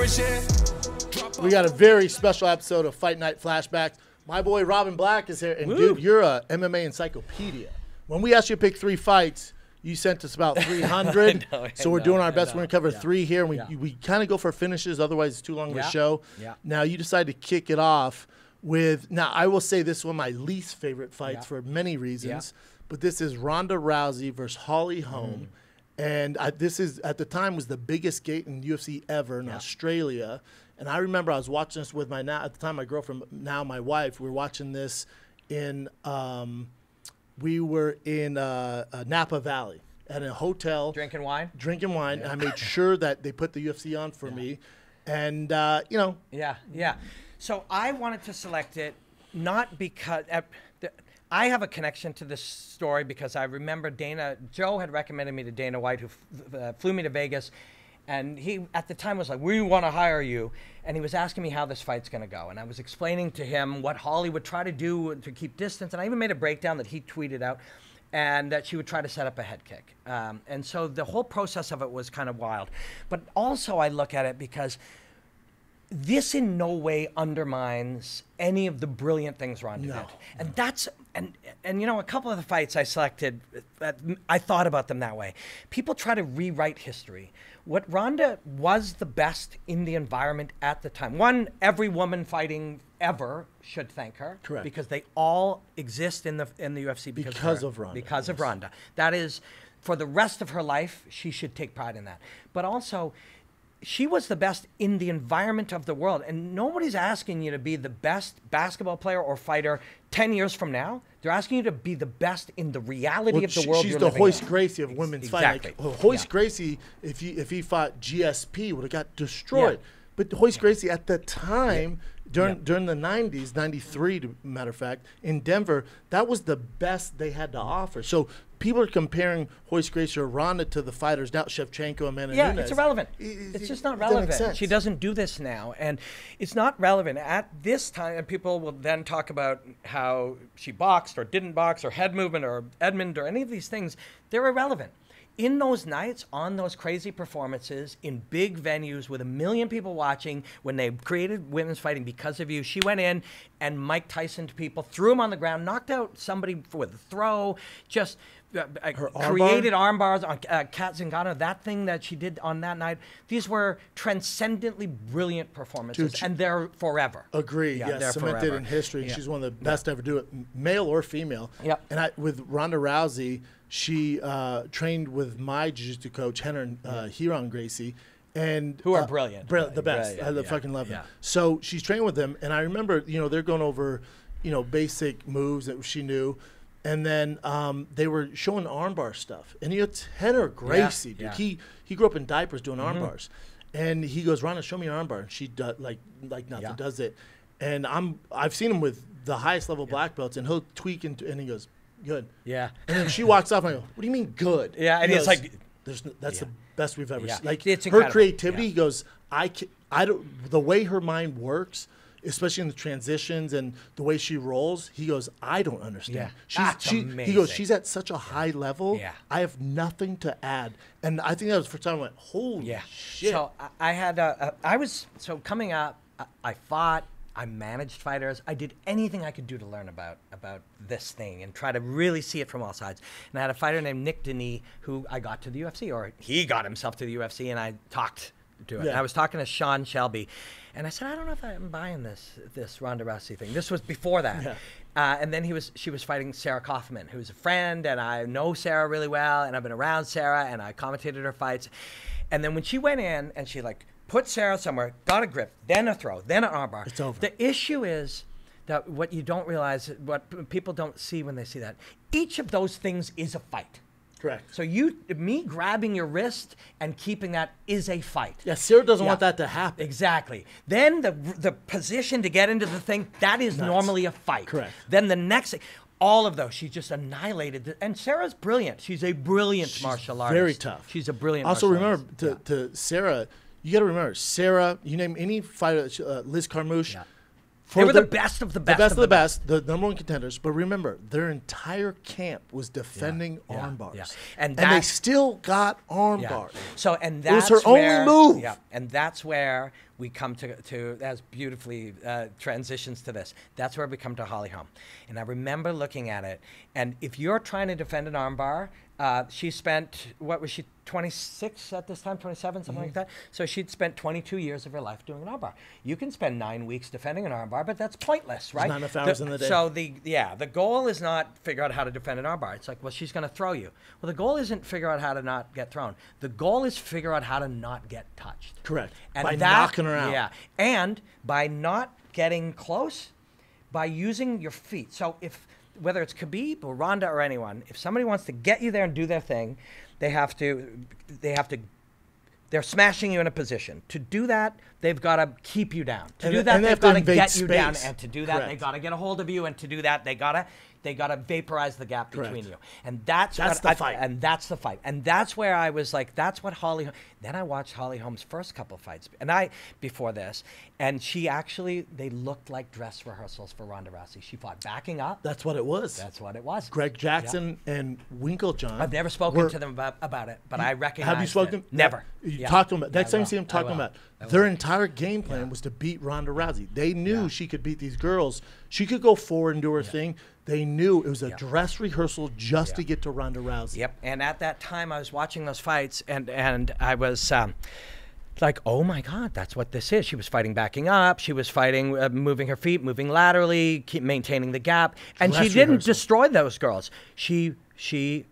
We got a very special episode of Fight Night Flashbacks. My boy Robin Black is here, and dude, you're a MMA encyclopedia. When we asked you to pick 3 fights, you sent us about 300. So we're doing our best. We're gonna cover 3 here, and we kind of go for finishes. Otherwise, it's too long of a show. Now you decided to kick it off with. Now I will say this is one of my least favorite fights for many reasons, but this is Ronda Rousey versus Holm. And this is, at the time, was the biggest gate in UFC ever in Australia. And I remember I was watching this with my, at the time, my girlfriend, now my wife. We were watching this in, we were in Napa Valley at a hotel. Drinking wine? Drinking wine. And I made sure that they put the UFC on for me. And, you know. So I wanted to select it not because... I have a connection to this story because I remember Joe had recommended me to Dana White, who flew me to Vegas, and he at the time was like, "We want to hire you," and he was asking me how this fight's going to go, and I was explaining to him what Holly would try to do to keep distance, and I even made a breakdown that he tweeted out, and that she would try to set up a head kick, and so the whole process of it was kind of wild, but also I look at it because this in no way undermines any of the brilliant things Ronda did. And that's, and you know, a couple of the fights I selected, I thought about them that way. People try to rewrite history. What Ronda was the best in the environment at the time. One, every woman fighting ever should thank her. Correct. Because they all exist in the UFC because of Ronda. Because of Ronda. That is, for the rest of her life, she should take pride in that. But also, she was the best in the environment of the world. And nobody's asking you to be the best basketball player or fighter 10 years from now. They're asking you to be the best in the reality of the world she's you're the living Royce in. Gracie of women's fighting. Like, Royce Gracie, if he fought GSP, would have got destroyed. But Royce Gracie at the time, during the 90s, 93 to matter of fact, in Denver, that was the best they had to offer. So people are comparing Royce Gracie or Ronda to the fighters now, Shevchenko and Amanda Nunes. It's irrelevant. It's just not relevant. She doesn't do this now. And it's not relevant. At this time, and people will then talk about how she boxed or didn't box or head movement or Edmund or any of these things. They're irrelevant. In those nights, on those crazy performances, in big venues with 1 million people watching, when they created women's fighting because of you, she went in and Mike Tyson'd people, threw him on the ground, knocked out somebody with a throw, just created arm bars on Kat Zingano, that thing that she did on that night. These were transcendently brilliant performances, and they're forever. Agree, yes, cemented in history. She's one of the best to ever do it, male or female. And with Ronda Rousey, she trained with my jiu-jitsu coach, Hiron Gracie, and who are brilliant. The best. I fucking love them. So she's training with them, and I remember, you know, they're going over, you know, basic moves that she knew, and then they were showing armbar stuff. And it's Henner Gracie, dude. He grew up in diapers doing arm bars, and he goes, "Ronda, show me your armbar." And she does like nothing, does it. And I've seen him with the highest level black belts, and he'll tweak and he goes, "Good." And then she walks off, and I go, "What do you mean good?" And it's like, that's the best we've ever seen. Like, it's her incredible. creativity, he goes, I don't, the way her mind works, especially in the transitions and the way she rolls, he goes, I don't understand. He goes, she's at such a high level, I have nothing to add. And I think that was the first time I went, holy shit. So I had, so coming up, I fought, I managed fighters. I did anything I could do to learn about this thing and try to really see it from all sides. And I had a fighter named Nick Denis who I got to the UFC, or he got himself to the UFC, and I talked to it. And I was talking to Sean Shelby, and I said, I don't know if I'm buying this Ronda Rousey thing. This was before that. And then she was fighting Sarah Kaufman, who's a friend, and I know Sarah really well, and I've been around Sarah, and I commentated her fights. And then when she went in and she put Sarah somewhere, got a grip, then a throw, then an armbar. It's over. The issue is that what you don't realize, what people don't see when they see that, each of those things is a fight. Correct. So me grabbing your wrist and keeping that is a fight. Yeah, Sarah doesn't want that to happen. Exactly. Then the position to get into the thing, that is normally a fight. Correct. Then the next thing, all of those, she just annihilated. And Sarah's brilliant. She's a brilliant martial artist. Very tough. She's a brilliant also, martial remember, artist. to Sarah, you got to remember, Sarah, you name any fighter, Liz Carmouche, They were the best of the best. The best of the best, the number 1 contenders. But remember, their entire camp was defending arm bars. Yeah. And they still got arm bars. So, and that's it was her only move. Yeah. And that's where we come to as beautifully transitions to this. That's where we come to Holly Holm. And I remember looking at it. And if you're trying to defend an armbar, she spent, what was she, 26 at this time, 27, something like that? So she'd spent 22 years of her life doing an armbar. You can spend 9 weeks defending an armbar, but that's pointless, right? There's not enough hours in the day. So the goal is not figure out how to defend an armbar. It's like, well, she's going to throw you. Well, the goal isn't figure out how to not get thrown. The goal is figure out how to not get touched. Correct. And by knocking her out. Yeah. And by not getting close, by using your feet. So whether it's Khabib or Ronda or anyone, if somebody wants to get you there and do their thing, they're smashing you in a position. To do that, they've got to keep you down. To do that, they've got to get you down. And to do that, they've got to get a hold of you. And to do that, they got to vaporize the gap between you. And that's the fight. And that's the fight. And that's where I was like, that's what Holly. Then I watched Holly Holm's first couple fights, before this, and they looked like dress rehearsals for Ronda Rousey. She fought backing up. That's what it was. That's what it was. Greg Jackson and Winkeljohn. I've never spoken to them about it, but I recognize. Have you spoken? Never. You talked to them. Next time you see them, talk to them about. Their entire game plan was to beat Ronda Rousey. They knew she could beat these girls. She could go forward and do her thing. They knew it was a dress rehearsal just to get to Ronda Rousey. Yep. And at that time, I was watching those fights, and I was like, oh my God, that's what this is. She was fighting backing up. She was fighting, moving her feet, moving laterally, keep maintaining the gap. And she didn't destroy those girls. She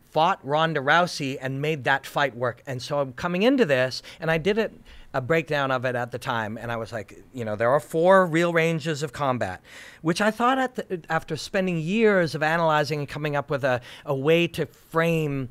fought Ronda Rousey and made that fight work. And so I'm coming into this, and I did a breakdown of it at the time, and I was like, there are 4 real ranges of combat, which I thought after spending years of analyzing and coming up with a way to frame,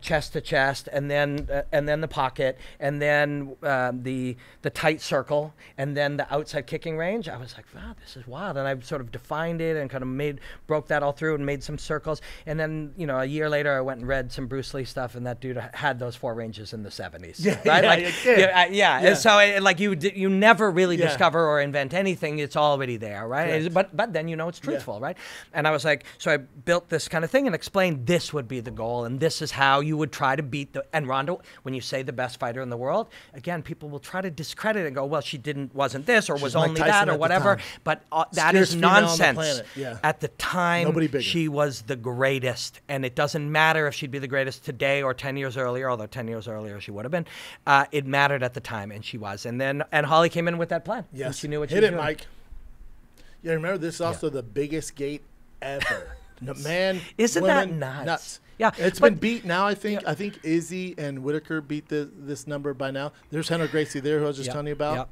chest to chest, and then the pocket, and then the tight circle, and then the outside kicking range. I was like, wow, this is wild, and I sort of defined it and kind of broke that all through and made some circles, and then a year later I went and read some Bruce Lee stuff, and that dude had those 4 ranges in the 70s, right? Yeah. And so you never really discover or invent anything. It's already there, right? But then it's truthful, right? And I was like, so I built this kind of thing and explained this would be the goal, and this is how you would try to beat and Ronda, when you say the best fighter in the world, again, people will try to discredit it and go, well, she wasn't this, or was only that, or whatever. But that is nonsense. At the time, she was the greatest, and it doesn't matter if she'd be the greatest today or 10 years earlier, although 10 years earlier she would have been. It mattered at the time. And she was, and Holly came in with that plan. Yes, she knew what she was doing. Hit it, Mike. Yeah, remember this is also the biggest gate ever. Man, isn't women, that nuts? Yeah, it's been beat now. I think Izzy and Whitaker beat this number by now. There's Henry Gracie there, who I was just telling you about.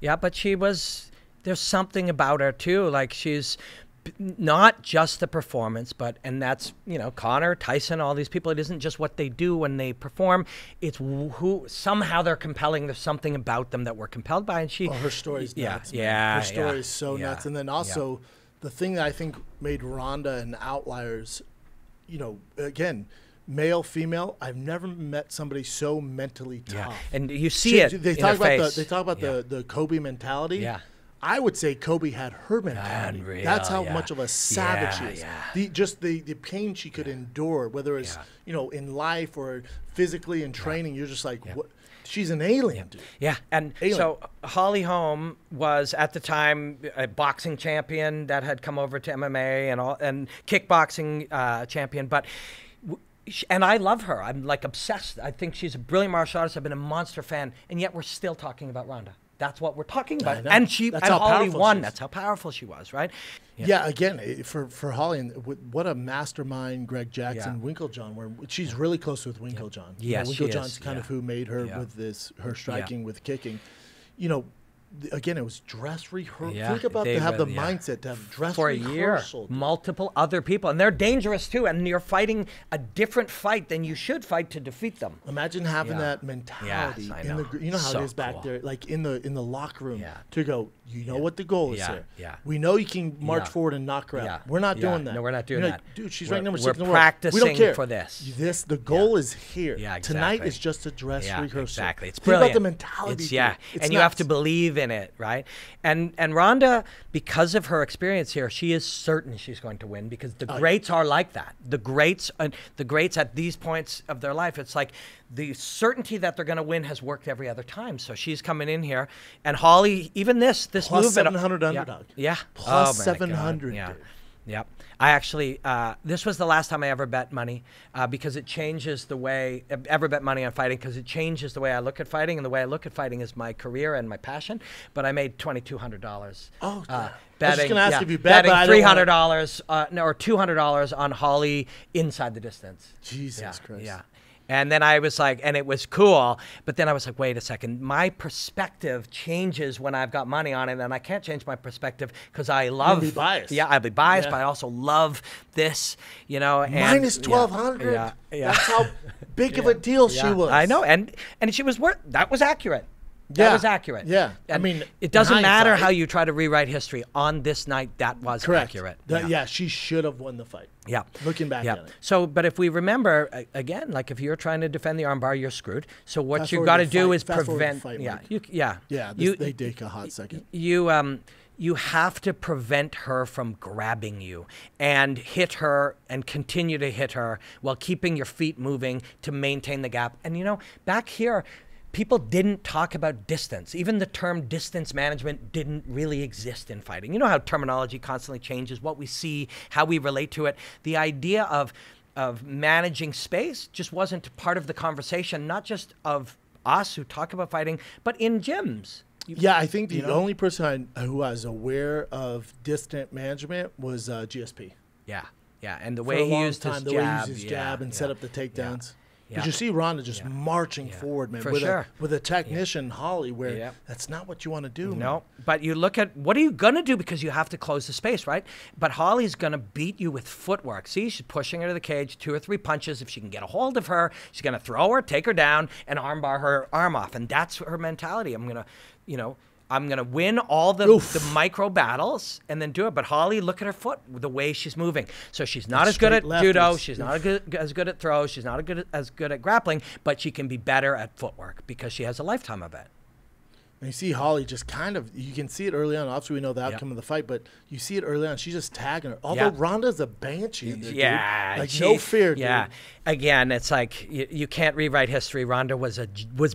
Yeah, but there's something about her too. Like she's not just the performance, and that's, Conor, Tyson, all these people. It isn't just what they do when they perform. It's who somehow they're compelling. There's something about them that we're compelled by. And her story's nuts. Her story is so nuts. And then also the thing that I think made Ronda an Outliers, again, male, female, I've never met somebody so mentally tough. And you see it. They talk about the Kobe mentality. Yeah. I would say Kobe had her mentality. Unreal, that's how much of a savage she is. The pain she could endure, whether it's in life or physically in training. You're just like, what? She's an alien, dude. Yeah, and so Holly Holm was at the time a boxing champion that had come over to MMA and kickboxing champion, and I love her. I'm like obsessed. I think she's a brilliant martial artist. I've been a monster fan, and yet we're still talking about Ronda. That's what we're talking about. And Holly won. That's how powerful she was, right? Yeah, again, for Holly, what a mastermind Greg Jackson, Winkeljohn, where she's really close with Winkeljohn. Yes, Winkeljohn's kind of who made her with her striking, with kicking. Again, it was dress rehearsal. Think about to have the mindset to have dress for rehearsal. A year, multiple other people, and they're dangerous too. And you're fighting a different fight than you should fight to defeat them. Imagine having that mentality. Yes, I know. How it is back there, like in the locker room, to go, You know what the goal is here. Yeah. We know you can march forward and knock her out. Yeah. We're not doing that. No, we're not doing that. Dude, she's ranked number 6 in the world. We're practicing we don't care. for this. The goal is here. Yeah, exactly. Tonight is just a dress rehearsal. Exactly. It's Think brilliant. about the mentality. And you have to believe in it, right? And Ronda, because of her experience here, she is certain she's going to win because the greats are like that. The greats at these points of their life, it's like the certainty that they're going to win has worked every other time. So she's coming in here, and Holly, even this plus move, 700 underdog. Yeah, plus 700. Yeah. Yep. I actually, this was the last time I ever bet money because it changes the way, ever bet money on fighting because it changes the way I look at fighting. And the way I look at fighting is my career and my passion. But I made $2,200. Oh, betting, I was just going to ask if you bet, betting but $300 or $200 on Holly inside the distance. Jesus Christ. Yeah. And then I was like, and it was cool, but then I was like, wait a second, my perspective changes when I've got money on it, and I can't change my perspective because I love. You'll be biased. Yeah, I'll be biased, but I also love this, you know. And, minus 1,200. Yeah. That's how big of a deal she was. I know, and she was worth. That was accurate. That was accurate. Yeah. And I mean, it doesn't matter how you try to rewrite history. On this night, that was accurate. She should have won the fight. Yeah. Looking back at it. So, but if we remember, again, like if you're trying to defend the armbar, you're screwed. So what you've got to do is prevent. They take a hot second. You have to prevent her from grabbing you and hit her and continue to hit her while keeping your feet moving to maintain the gap. And, you know, back here, people didn't talk about distance. Even the term distance management didn't really exist in fighting. You know how terminology constantly changes, what we see, how we relate to it. The idea of managing space just wasn't part of the conversation, not just of us who talk about fighting, but in gyms. I think the only person who was aware of distant management was GSP. Yeah, and the way he used his jab and set up the takedowns. Because you see Ronda just marching forward, man, with a technician, Holly, where that's not what you want to do. No, but you look at what are you going to do because you have to close the space, right? But Holly's going to beat you with footwork. See, she's pushing her to the cage, 2 or 3 punches. If she can get a hold of her, she's going to throw her, take her down, and armbar her arm off. And that's her mentality. I'm going to win all the micro battles and then do it. But Holly, look at her foot, the way she's moving. So she's not as good at judo. She's not as good at throws. She's not as good at grappling, but she can be better at footwork because she has a lifetime of it. And you see Holly just kind of, you can see it early on. Obviously, we know the outcome of the fight, but you see it early on. She's just tagging her. Although Ronda's a banshee in there, dude. Like, no fear, dude. Yeah. Again, it's like you can't rewrite history. Ronda was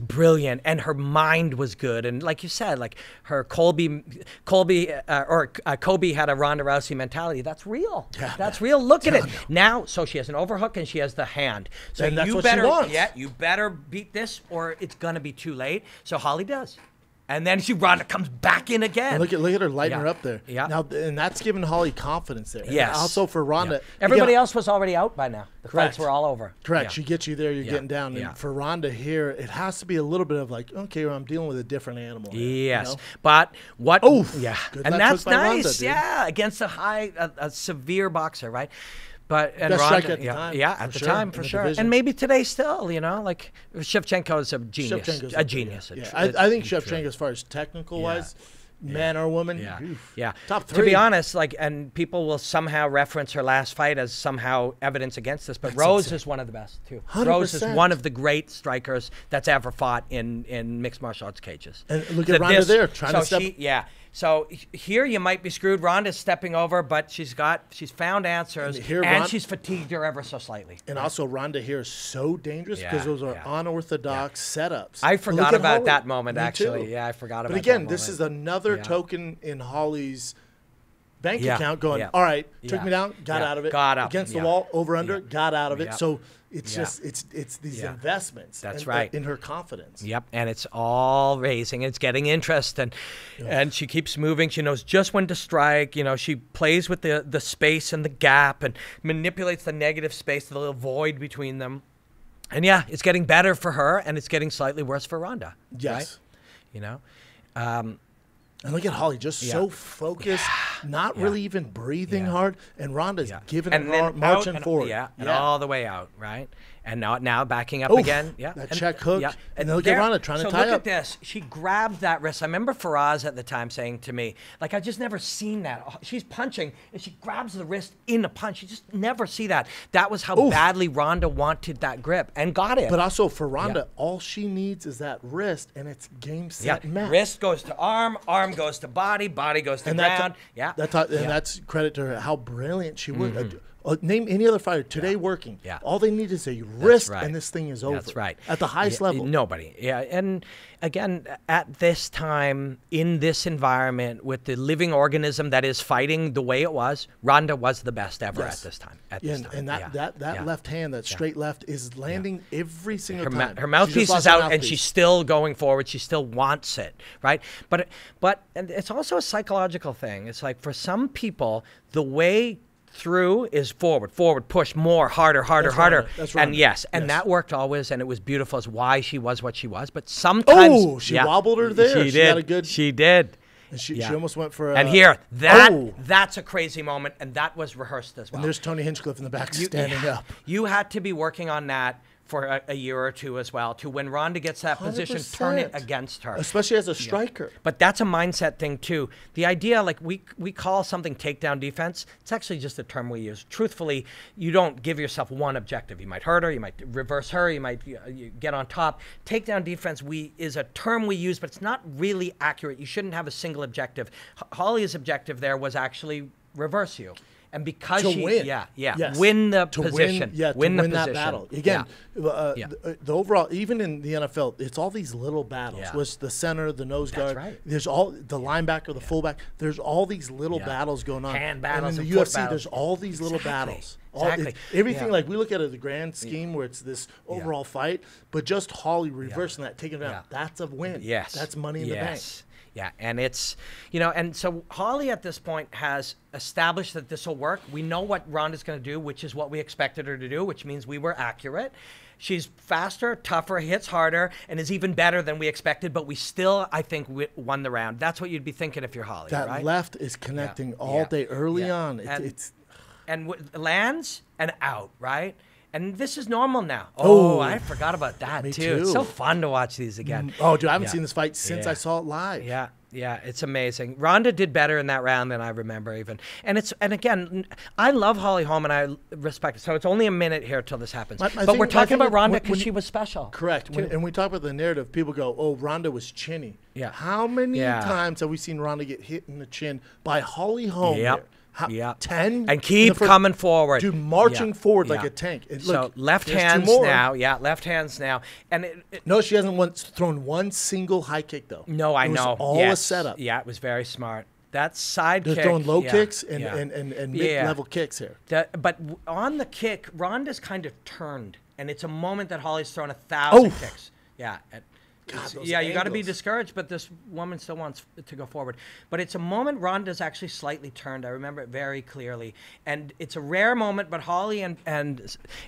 brilliant, and her mind was good. And like you said, like her Kobe had a Ronda Rousey mentality. That's real. Yeah, that's real. Look at it. Now, so she has an overhook, and she has the hand. So and that's you what better, she wants. you better beat this, or it's going to be too late. So Holly does. And then Ronda comes back in again. And look at her lighting her up there. Yeah. Now, and that's giving Holly confidence there. Yes. And also for Ronda. Everybody else was already out by now. The fights were all over. Correct. She gets you there, you're getting down. And for Ronda here, it has to be a little bit of like, okay, well, I'm dealing with a different animal. Yes. You know? But what? Oh, yeah. And that's nice. Ronda, against a severe boxer, right? But and best Ronda, striker at the time. At the time for sure, division. and maybe today still, like Shevchenko is a genius, I think Shevchenko, as far as technical wise, man or woman, top 3. To be honest, and people will somehow reference her last fight as somehow evidence against this, but that's Rose is one of the best too. 100%. Rose is one of the great strikers that's ever fought in mixed martial arts cages. And look at Ronda there trying to step. So here you might be screwed. Ronda's stepping over, but she's found answers, and she's fatigued her ever so slightly. And also Ronda here is so dangerous because those are unorthodox setups. I forgot about that moment, actually. Yeah, I forgot about that moment. But again, this is another token in Holly's bank account going, all right, took me down, got out of it. Got up. Against the wall, over, under, got out of it. So it's just, it's these investments. That's in her confidence. Yep, and it's all raising. It's getting interest, and she keeps moving. She knows just when to strike. She plays with the space and the gap and manipulates the negative space, the little void between them. And it's getting better for her, and it's getting slightly worse for Ronda. Yes. Right? And look at Holly, just so focused not really even breathing hard, and Ronda's giving and it then hard, marching forward. And all the way out, right? And now backing up again. Yeah. That check hook. And then look at Ronda trying to tie up. So look at this. She grabbed that wrist. I remember Faraz at the time saying to me, like, I just never seen that. She's punching, and she grabs the wrist in a punch. You just never see that. That was how badly Ronda wanted that grip and got it. But also for Ronda, all she needs is that wrist, and it's game, set, match. Wrist goes to arm goes to body goes to ground. That's credit to her, how brilliant she was. Name any other fighter today working. Yeah. All they need is a wrist, and this thing is over. That's right. At the highest level. Nobody. Yeah. And again, at this time, in this environment, with the living organism that is fighting the way it was, Ronda was the best ever at this time. And that left hand, that straight left, is landing every single time. Her mouthpiece is out, and she's still going forward. She still wants it, right? But and it's also a psychological thing. It's like for some people, the way through is forward, push more, harder. That's right. And that worked always, and it was beautiful as why she was what she was. But sometimes she wobbled her there. She got a good. She did. And she almost went for. And here, that's a crazy moment, and that was rehearsed as well. And there's Tony Hinchcliffe in the back standing up. You had to be working on that for a year or two as well, to when Ronda gets that position, turn it against her. Especially as a striker. But that's a mindset thing too. The idea, like we call something takedown defense, it's actually just a term we use. Truthfully, you don't give yourself one objective. You might hurt her, you might reverse her, you might you get on top. Takedown defense is a term we use, but it's not really accurate. You shouldn't have a single objective. Holly's objective there was actually reverse you. And because win the position, win the that battle. Again, the overall, even in the NFL, it's all these little battles. With the center, the nose guard, there's all the linebacker, the fullback. There's all these little battles going on. Hand battles, and in the UFC, there's all these little battles. Everything like we look at it, the grand scheme where it's this overall fight, but just Holly reversing that, taking it out. That's a win. Yes, that's money in the bank. Yeah, and it's, and so Holly at this point has established that this will work. We know what Ronda's going to do, which is what we expected her to do, which means we were accurate. She's faster, tougher, hits harder, and is even better than we expected, but we still, I think, won the round. That's what you'd be thinking if you're Holly, that right? left is connecting all day early on. And lands and out, right? And this is normal now. Oh, I forgot about that, too. It's so fun to watch these again. Oh, dude, I haven't seen this fight since I saw it live. Yeah, it's amazing. Ronda did better in that round than I remember even. And again, I love Holly Holm, and I respect it. So it's only a minute here till this happens. But we're talking about Ronda because she was special. Correct. And we talk about the narrative. People go, oh, Ronda was chinny. Yeah. How many times have we seen Ronda get hit in the chin by Holly Holm here? 10 and keep coming forward, dude, marching forward like a tank. So left hands now, left hands now, and no, she hasn't once thrown one single high kick though. No, I know, all a setup. Yeah, it was very smart. That side kick, they're throwing low kicks and mid-level kicks here. But on the kick, Ronda's kind of turned, and it's a moment that Holly's thrown 1,000 kicks. Yeah. God, you got to be discouraged, but this woman still wants to go forward. But it's a moment Ronda's actually slightly turned. I remember it very clearly, and it's a rare moment. But Holly and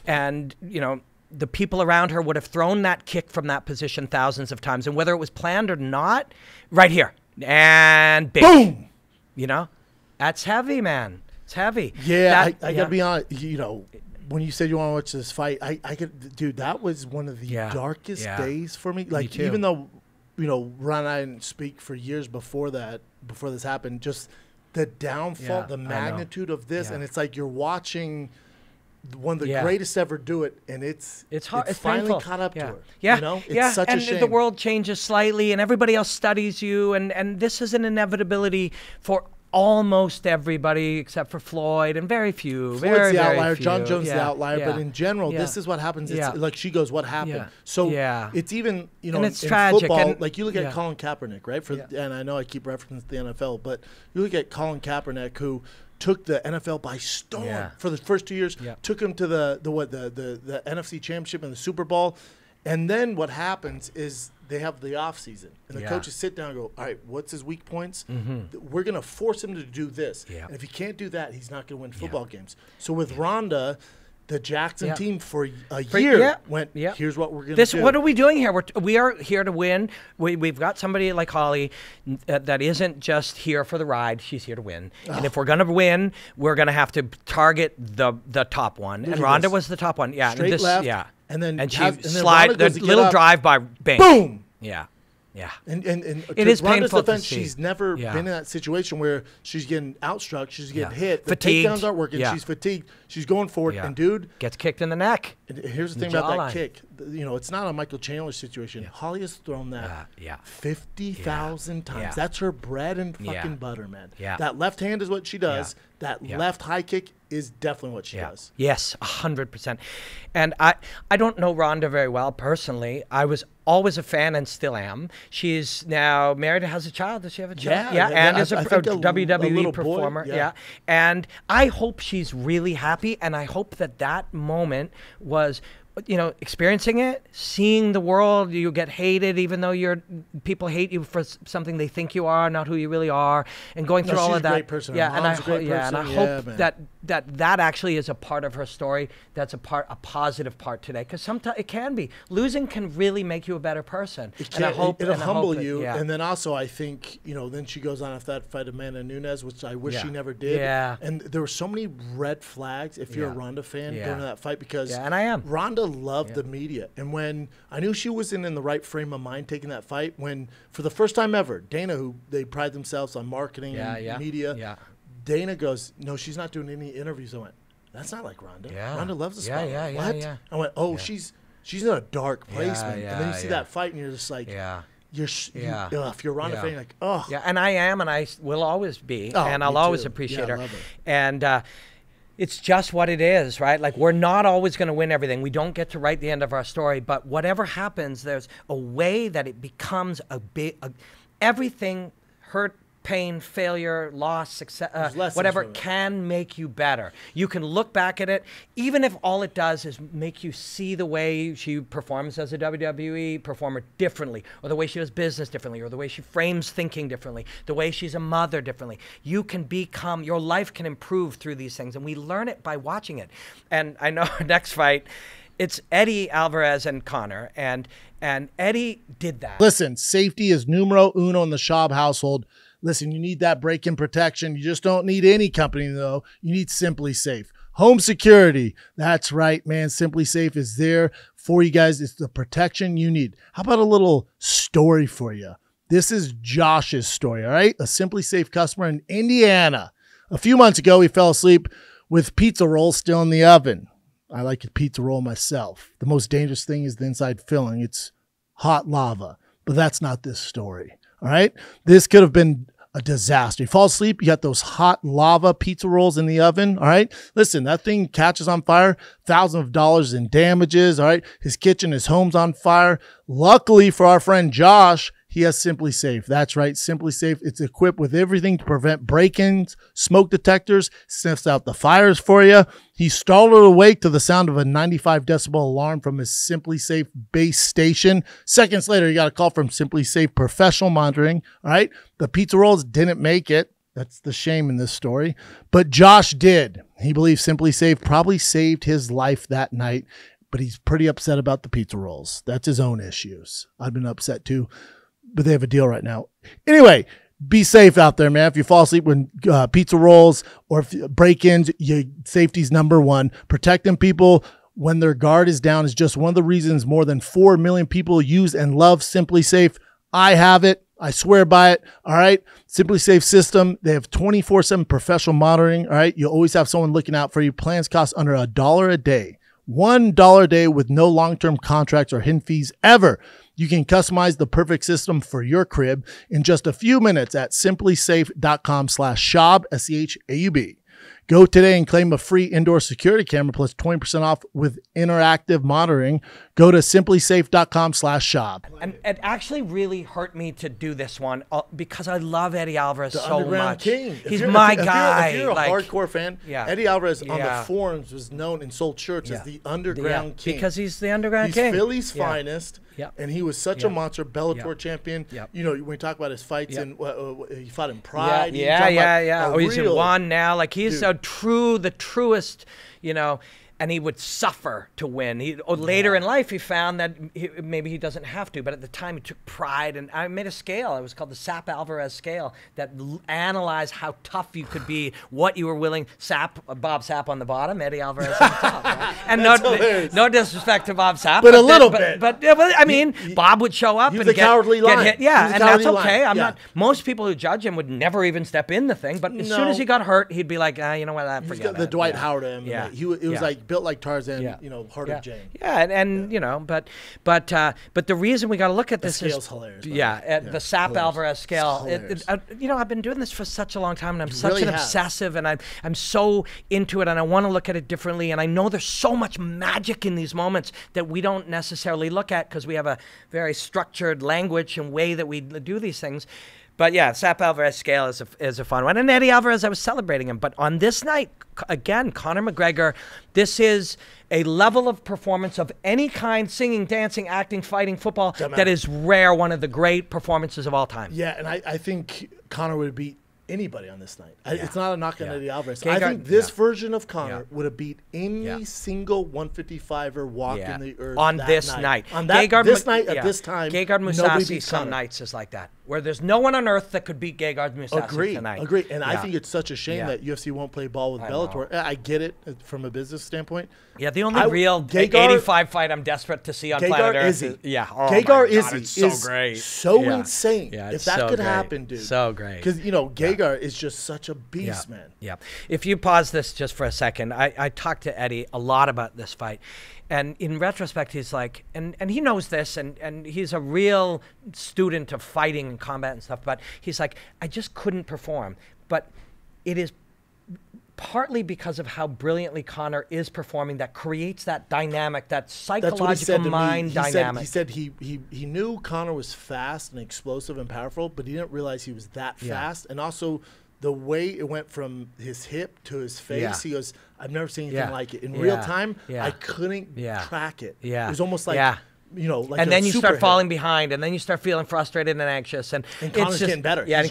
the people around her would have thrown that kick from that position thousands of times, and whether it was planned or not, right here and big. Boom. That's heavy, man. It's heavy. Yeah, I gotta be honest. When you said you want to watch this fight, I could, dude, that was one of the darkest days for me. Like, even though, Ron and I didn't speak for years before this happened, just the downfall, the magnitude of this, and it's like you're watching one of the greatest ever do it, and it's hard. It's finally painful. Caught up to her. Yeah, it's such a shame. And the world changes slightly, and everybody else studies you, and this is an inevitability for almost everybody except for Floyd and very few. Floyd's the outlier. John Jones the outlier. But in general, this is what happens. It's like she goes, "What happened?" So it's even and it's in tragic. Football, like you look at Colin Kaepernick, right? And I know I keep referencing the NFL, but you look at Colin Kaepernick, who took the NFL by storm for the first 2 years. Took him to the NFC Championship and the Super Bowl. And then what happens is they have the off season, and the coaches sit down and go, all right, what's his weak points? We're going to force him to do this. And if he can't do that, he's not going to win football games. So with Ronda, the Jackson team for a year went, here's what we're going to do. What are we doing here? We are here to win. We've got somebody like Holly that isn't just here for the ride. She's here to win. And if we're going to win, we're going to have to target the top one. And Ronda was the top one. Yeah. Straight left. Yeah. And then slide the little drive by bang. Boom. Yeah. Yeah. And it is Ronda's painful defense, to see. she's never been in that situation where she's getting outstruck, she's getting hit, Fatigued. the takedowns aren't working, she's fatigued, she's going forward, and dude gets kicked in the neck. And here's the thing about that kick. You know, it's not a Michael Chandler situation. Holly has thrown that 50,000 times. That's her bread and fucking butter, man. That left hand is what she does. That left high kick is definitely what she does. Yes, 100%. And I don't know Ronda very well personally. I was always a fan and still am. She's now married and has a child. Does she have a child? Yeah, and is a WWE performer. Yeah. And I hope she's really happy, and I hope that moment was, you know, experiencing it, seeing the world, you get hated even though people hate you for something they think you are, not who you really are, and going through all of that. She's a great person. Yeah, and I hope that actually is a part of her story. That's a positive part today, because sometimes it can be. Losing can really make you a better person. It'll humble you, and then also I think, you know, then she goes on after that fight Amanda Nunes, which I wish she never did. Yeah. And there were so many red flags if you're a Ronda fan during that fight, because and I am. Ronda loved the media, and when I knew she wasn't in the right frame of mind taking that fight, when for the first time ever, Dana, who they pride themselves on marketing and media, Dana goes, no, she's not doing any interviews. I went, that's not like Ronda. Ronda loves the spotlight. What? I went, oh, she's in a dark place, man. And then you see that fight, and you're just like, if you're a Ronda fan, you're like, oh. Yeah, and I am, and I will always be, and I'll always appreciate her. And it's just what it is, right? Like, we're not always going to win everything. We don't get to write the end of our story, but whatever happens, there's a way that it becomes everything, hurt, pain, failure, loss, success, whatever, can make you better. You can look back at it, even if all it does is make you see the way she performs as a WWE performer differently, or the way she does business differently, or the way she frames thinking differently, the way she's a mother differently. You can become, your life can improve through these things, and we learn it by watching it. And I know our next fight, it's Eddie Alvarez and Conor, and Eddie did that. Listen, safety is numero uno in the Schaub household. Listen, you need that break-in protection. You just don't need any company, though. You need Simply Safe. Home security. That's right, man. Simply Safe is there for you guys. It's the protection you need. How about a little story for you? This is Josh's story, all right? A Simply Safe customer in Indiana. A few months ago, he fell asleep with pizza rolls still in the oven. I like a pizza roll myself. The most dangerous thing is the inside filling. It's hot lava. But that's not this story, all right? This could have been a disaster. You fall asleep, you got those hot lava pizza rolls in the oven, all right? Listen, that thing catches on fire, thousands of dollars in damages, all right? His kitchen, his home's on fire. Luckily for our friend Josh, he has Simply Safe. That's right, Simply Safe. It's equipped with everything to prevent break-ins, smoke detectors, sniffs out the fires for you. He startled awake to the sound of a 95 decibel alarm from his Simply Safe base station. Seconds later, he got a call from Simply Safe Professional Monitoring. All right, the pizza rolls didn't make it. That's the shame in this story. But Josh did. He believes Simply Safe probably saved his life that night, but he's pretty upset about the pizza rolls. That's his own issues. I've been upset too, but they have a deal right now. Anyway, be safe out there, man. If you fall asleep when pizza rolls or if break-ins, safety's number one. Protecting people when their guard is down is just one of the reasons more than 4 million people use and love Simply Safe. I have it. I swear by it. All right. Simply Safe system. They have 24/7 professional monitoring. All right. You always have someone looking out for you. Plans cost under $1 a day. $1 a day with no long-term contracts or hidden fees ever. You can customize the perfect system for your crib in just a few minutes at simplysafe.com/Schaub, SCHAUB. Go today and claim a free indoor security camera plus 20% off with interactive monitoring. Go to simplysafe.com/Schaub. And it actually really hurt me to do this one because I love Eddie Alvarez so much. King. He's my guy. If you're a hardcore fan, Eddie Alvarez on the forums was known and sold shirts as the Underground King. Because he's the Underground King. He's Philly's finest. And he was such a monster Bellator champion. You know, when we talk about his fights, and he fought in Pride. Oh, he's in one now. Like, he's the truest, you know. and he would suffer to win. Later in life, he found that maybe he doesn't have to, but at the time, he took pride. And I made a scale. It was called the Alvarez scale that analyzed how tough you could be, what you were willing. Bob Sapp on the bottom, Eddie Alvarez on the top. Right? And no disrespect to Bob Sapp, but a little bit. But I mean, Bob would show up and get hit. Yeah, and that's okay. I'm not. Most people who judge him would never even step in the thing. But as soon as he got hurt, he'd be like, you know what, forget it. The Dwight Howard MMA. Yeah. He was like built like Tarzan, you know, heart of Jane. Yeah, and you know, but the reason we got to look at this is hilarious. The Sapp Alvarez scale. You know, I've been doing this for such a long time, and I'm such an obsessive, and I'm so into it, and I want to look at it differently. And I know there's so much magic in these moments that we don't necessarily look at because we have a very structured language and way that we do these things. But yeah, Sapp Alvarez scale is a fun one. And Eddie Alvarez, I was celebrating him. But on this night, again, Conor McGregor, this is a level of performance of any kind, singing, dancing, acting, fighting, football, that is rare, one of the great performances of all time. Yeah, and I think Conor would beat anybody on this night. It's not a knock on Eddie Alvarez. I think this version of Conor would have beat any single 155er walking the earth on this night. On that this night at this time. Gegard Mousasi some nights is like that, where there's no one on earth that could beat Gegard Mousasi tonight. Agreed. And I think it's such a shame that UFC won't play ball with Bellator. I get it from a business standpoint. Yeah, the only real 85 fight I'm desperate to see on planet Earth. Gegard is so great. So insane. If that could happen, dude. So great. Because, you know, Gegard is just such a beast, man. Yeah. If you pause this just for a second, I talked to Eddie a lot about this fight. And in retrospect, he's like, and he knows this, and he's a real student of fighting and combat and stuff, but he's like, I just couldn't perform. But it is partly because of how brilliantly Conor is performing that creates that dynamic, that psychological mind dynamic. He said he knew Conor was fast and explosive and powerful, but he didn't realize he was that fast. And also the way it went from his hip to his face, he goes, I've never seen anything like it. In real time, I couldn't track it. It was almost like, you know, like and then you start falling behind, and then you start feeling frustrated and anxious, and Conor's getting better. Yeah,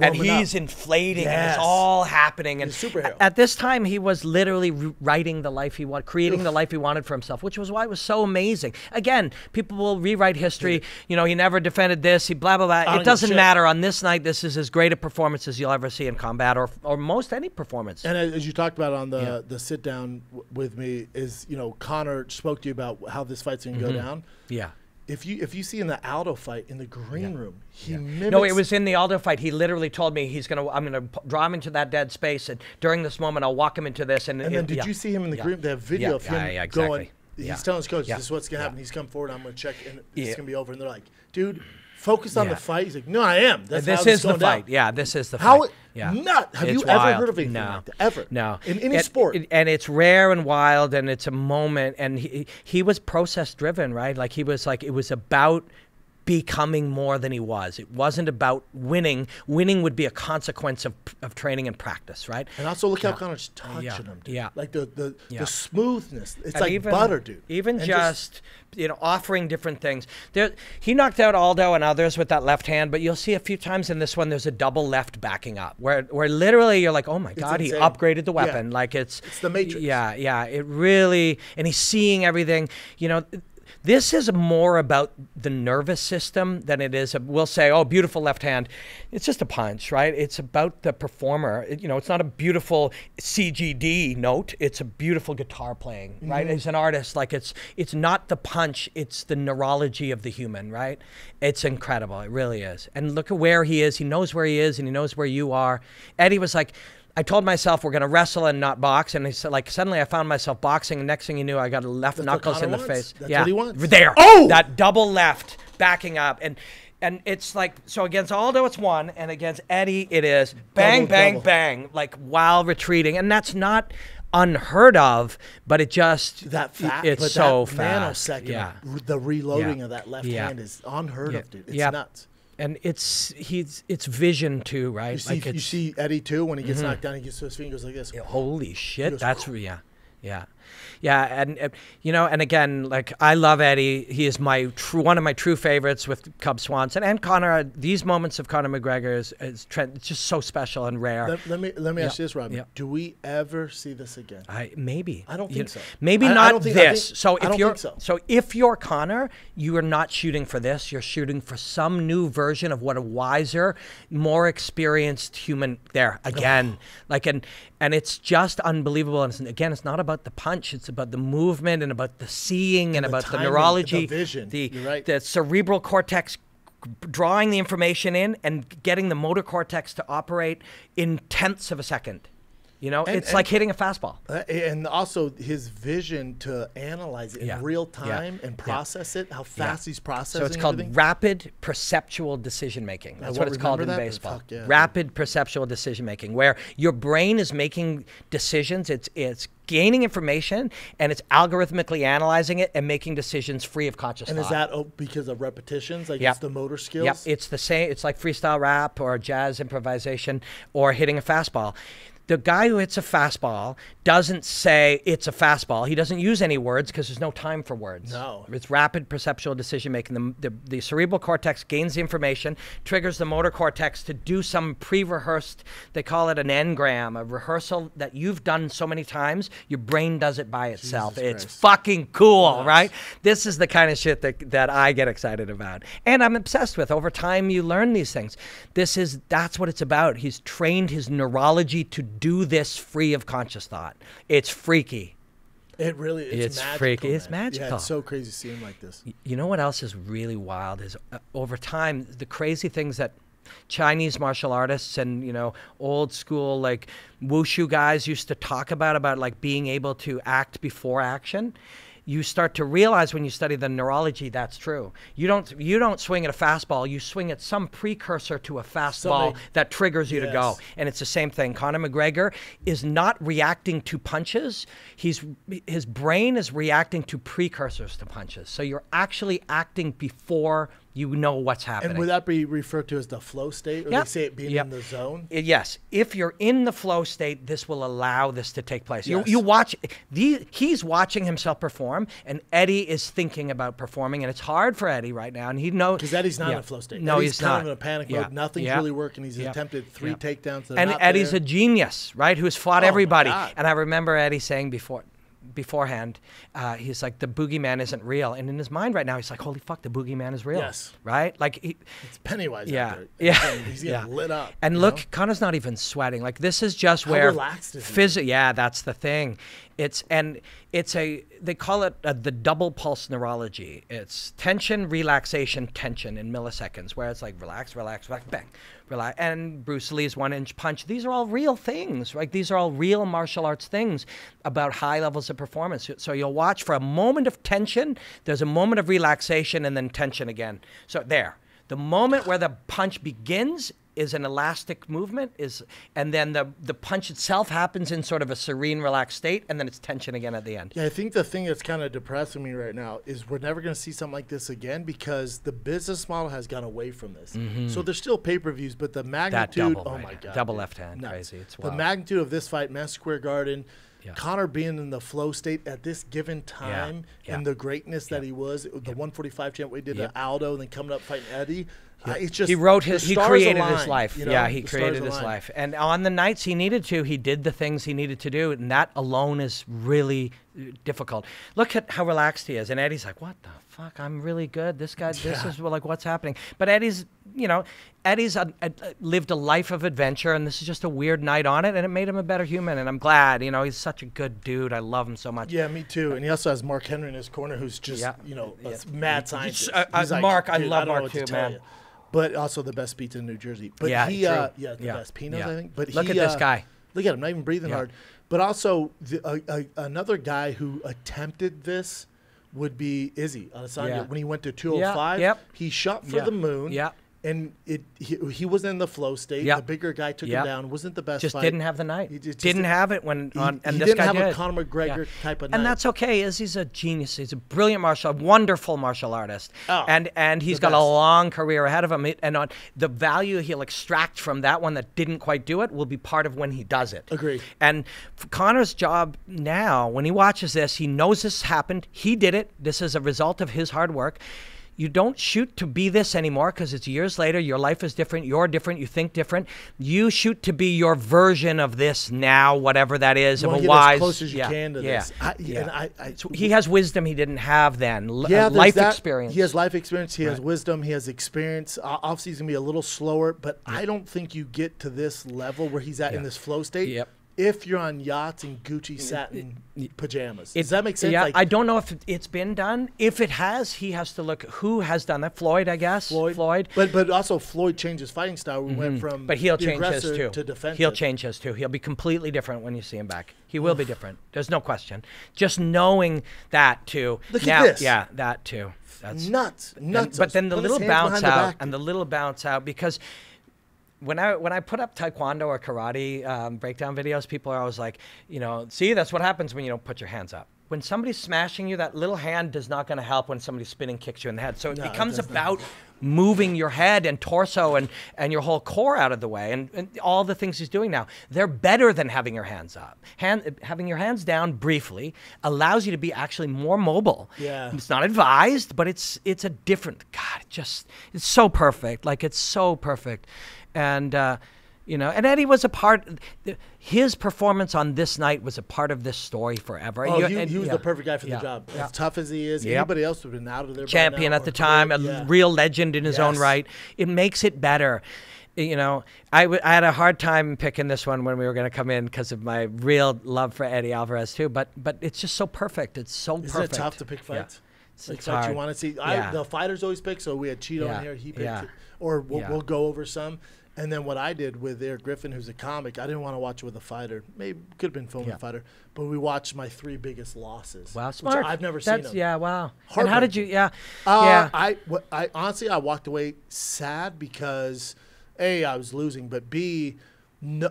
and he's inflating, and it's all happening. And he's a superhero. At this time, he was literally writing the life he wanted, creating the life he wanted for himself, which was why it was so amazing. Again, people will rewrite history. You know, he never defended this. He blah blah blah. It doesn't matter. On this night, this is as great a performance as you'll ever see in combat, or most any performance. And as you talked about on the sit down with me, is, you know, Conor spoke to you about how this fight's gonna go down. Yeah. If you see in the Aldo fight in the green room, he mimics. No, it was in the Aldo fight. He literally told me I'm gonna draw him into that dead space, and during this moment, I'll walk him into this. And then did you see him in the green? They have video of him going. He's telling his coach, "This is what's gonna happen." He's come forward. I'm gonna check, and it's gonna be over. And they're like, "Dude, focus on the fight." He's like, "No, I am. This is the fight. Yeah, this is the fight." Have you ever heard of anything like that? Ever? No. In any sport. And it's rare and wild, and it's a moment. And he was process driven, right? Like it was about becoming more than he was. It wasn't about winning. Winning would be a consequence of training and practice, right? And also look how Conor's touching him, dude. Like the smoothness. It's like butter, dude. Even just you know, offering different things. He knocked out Aldo and others with that left hand, but you'll see a few times in this one there's a double left backing up, where literally you're like, oh my God, he upgraded the weapon. Like it's the Matrix. Yeah. It really, and he's seeing everything. You know, this is more about the nervous system than it is. We'll say, oh, beautiful left hand. It's just a punch, right? It's about the performer. You know, it's not a beautiful CGD note. It's a beautiful guitar playing, right? As an artist, like it's not the punch. It's the neurology of the human, right? It's incredible. It really is. And look at where he is. He knows where he is, and he knows where you are. Eddie was like, I told myself we're going to wrestle and not box, and he said, like, suddenly I found myself boxing, and next thing you knew, I got left knuckles in the face. That's what he wants. There. Oh! That double left, backing up. And it's like, so against Aldo, it's one, and against Eddie, it is bang, bang, like while retreating. And that's not unheard of, but it just, it's so fast. Nanosecond, the reloading of that left hand is unheard of, dude. It's nuts. And it's vision too, right? You see Eddie too when he gets knocked down. He gets to his feet and goes like this. Holy shit! That's yeah. Yeah, and you know, and again, like I love Eddie. He is one of my true favorites with Cub Swanson and Conor. These moments of Conor McGregor is it's just so special and rare. Let me ask you this, Robbie. Do we ever see this again? Maybe. I don't think so. Maybe I not don't think, this. So if you're Conor, you are not shooting for this. You're shooting for some new version of what a wiser, more experienced human there again. And it's just unbelievable. And again, it's not about the punch. It's about the movement and about the seeing and about the neurology, the vision. You're right. The cerebral cortex drawing the information in and getting the motor cortex to operate in tenths of a second. You know, it's like hitting a fastball. And also his vision to analyze it in real time and process it, how fast he's processing. So it's called rapid perceptual decision making. That's what it's called in baseball. Rapid perceptual decision making, where your brain is making decisions. It's gaining information and it's algorithmically analyzing it and making decisions free of conscious thought. And is that because of repetitions? Like it's the motor skills? Yep, it's the same. It's like freestyle rap or jazz improvisation or hitting a fastball. The guy who hits a fastball doesn't say it's a fastball. He doesn't use any words because there's no time for words. No. It's rapid perceptual decision making. The cerebral cortex gains the information, triggers the motor cortex to do some pre-rehearsed, they call it an engram, a rehearsal that you've done so many times, your brain does it by itself. It's fucking cool, right? This is the kind of shit that I get excited about. And I'm obsessed with. Over time, you learn these things. That's what it's about. He's trained his neurology to do this free of conscious thought. It's freaky. It really is. It's freaky. It's magical. Yeah, it's so crazy seeing him like this. You know what else is really wild is over time, the crazy things that Chinese martial artists and, you know, old school like wushu guys used to talk about like being able to act before action. You start to realize when you study the neurology that's true. You don't swing at a fastball. You swing at some precursor to a fastball that triggers you to go. And it's the same thing. Conor McGregor is not reacting to punches. His brain is reacting to precursors to punches. So you're actually acting before you know what's happening. And would that be referred to as the flow state? Or they say it being in the zone? Yes. If you're in the flow state, this will allow this to take place. You watch, he's watching himself perform, and Eddie is thinking about performing, and it's hard for Eddie right now. And he knows. Because Eddie's not in a flow state. No, Eddie's he's not. kind of in a panic mode. Nothing's really working. He's attempted 3 takedowns. And Eddie's a genius, right? Who's fought everybody. And I remember Eddie saying beforehand, he's like, the boogeyman isn't real. And in his mind right now, he's like, holy fuck, the boogeyman is real. Yes. Right? Like, it's Pennywise out there. Yeah. He's getting lit up. And look, Conor's not even sweating. Like, this is just How where relaxed is he? Yeah, that's the thing. They call it the double pulse neurology. It's tension, relaxation, tension in milliseconds, where it's like relax, relax, relax, bang, relax. And Bruce Lee's 1-inch punch. These are all real things, right? These are all real martial arts things about high levels of performance. So you'll watch for a moment of tension, there's a moment of relaxation, and then tension again. So there. The moment where the punch begins is an elastic movement, and then the punch itself happens in sort of a serene, relaxed state, and then it's tension again at the end. Yeah, I think the thing that's kind of depressing me right now is we're never going to see something like this again because the business model has gone away from this. So there's still pay-per-views, but the magnitude, my God. Double left hand, crazy. It's wild. The magnitude of this fight, Madison Square Garden, Conor being in the flow state at this given time and the greatness that he was, the 145 champ we did to Aldo, and then coming up fighting Eddie. It's just he created his life. You know? Yeah, he created his life. And on the nights he needed to, he did the things he needed to do, and that alone is really difficult. Look at how relaxed he is. And Eddie's like, what the fuck? I'm really good. This guy, this is like what's happening. But Eddie's, lived a life of adventure, and this is just a weird night on it, and it made him a better human. And I'm glad, he's such a good dude. I love him so much. Yeah, me too. And he also has Mark Henry in his corner, who's just, a mad scientist. Mark, I love Mark too, man. But also the best pizza in New Jersey. But the best peanuts, I think. But look at this guy. Look at him, not even breathing hard. But also, another guy who attempted this would be Izzy Adesanya. When he went to 205, he shot for the moon. And he wasn't in the flow state. Yep. The bigger guy took him Yep. down. Wasn't the best Just fight. didn't have the night. He Didn't have it when on, and he this didn't guy have did. a Conor McGregor type of night. And that's okay, is he's a genius. He's a brilliant wonderful martial artist. Oh, and he's got best. a long career ahead of him. And on the value he'll extract from that one that didn't quite do it will be part of when he does it. Agree. And for Conor's job now, when he watches this, he knows this happened. He did it. This is a result of his hard work. You don't shoot to be this anymore because it's years later. Your life is different. You're different. You think different. You shoot to be your version of this now, whatever that is. You of want a to get wise, as close as you can to this. So he has wisdom he didn't have then. There's Life that. experience. He has life experience. He has wisdom. He has experience. Obviously, he's going to be a little slower, but I don't think you get to this level where he's at in this flow state. Yep. If you're on yachts and Gucci satin pajamas. Does that make sense? Yeah, Like, I don't know if it's been done. If it has, he has to look who has done that. Floyd, I guess. Floyd. But also Floyd changed his fighting style. We went from But he'll the change his aggressor too. to defensive. He'll change his too. He'll be completely different when you see him back. He will be different. There's no question. Just knowing that too. Look now, at this. yeah, that too. That's Nuts. But then the Put his little hands bounce behind the out back. and the little bounce out because when I put up taekwondo or karate breakdown videos, people are always like, see, that's what happens when you don't put your hands up. When somebody's smashing you, that little hand does not going to help when somebody's spinning kicks you in the head. So it becomes about moving your head and torso and your whole core out of the way and all the things he's doing now. They're better than having your hands up. Having your hands down briefly allows you to be actually more mobile. Yeah. It's not advised, but it's a different, God, it's so perfect. Like, it's so perfect. And, and Eddie was a part, his performance on this night was a part of this story forever. Oh, he was the perfect guy for the job. As tough as he is, anybody else would have been out of there. Champion at the time, a real legend in his own right. It makes it better. I had a hard time picking this one when we were going to come in because of my real love for Eddie Alvarez too. But it's just so perfect. It's so perfect. Isn't it tough to pick fights? Yeah. It's like hard. You want to see. The fighters always pick. So we had Cheeto in here. He picked, or we'll go over some. And then what I did with Eric Griffin, who's a comic, I didn't want to watch it with a fighter. Maybe could have been filmed with a fighter, but we watched my 3 biggest losses. Wow, smart. Which I've never seen them. Yeah, wow. And how did you? I honestly I walked away sad because A, I was losing, but B,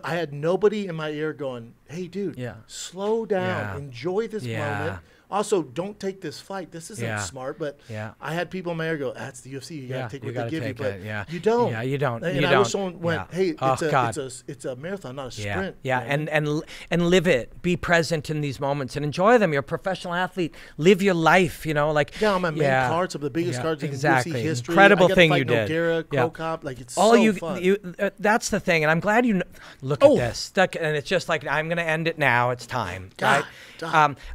I had nobody in my ear going, "Hey, dude, slow down, enjoy this moment." Also, don't take this fight. This isn't smart, but I had people in my ear go, "That's the UFC. You got to take what they give you." But you don't. Yeah, you don't. And I wish someone went, "Hey, it's a marathon, not a sprint." Yeah, and live it. Be present in these moments and enjoy them. You're a professional athlete. Live your life. Like on my main cards of the biggest cards in UFC history. Incredible thing you did. Nogueira, Krokop, like it's all so fun. That's the thing, and I'm glad you look at this. And it's just like I'm going to end it now. It's time. Right?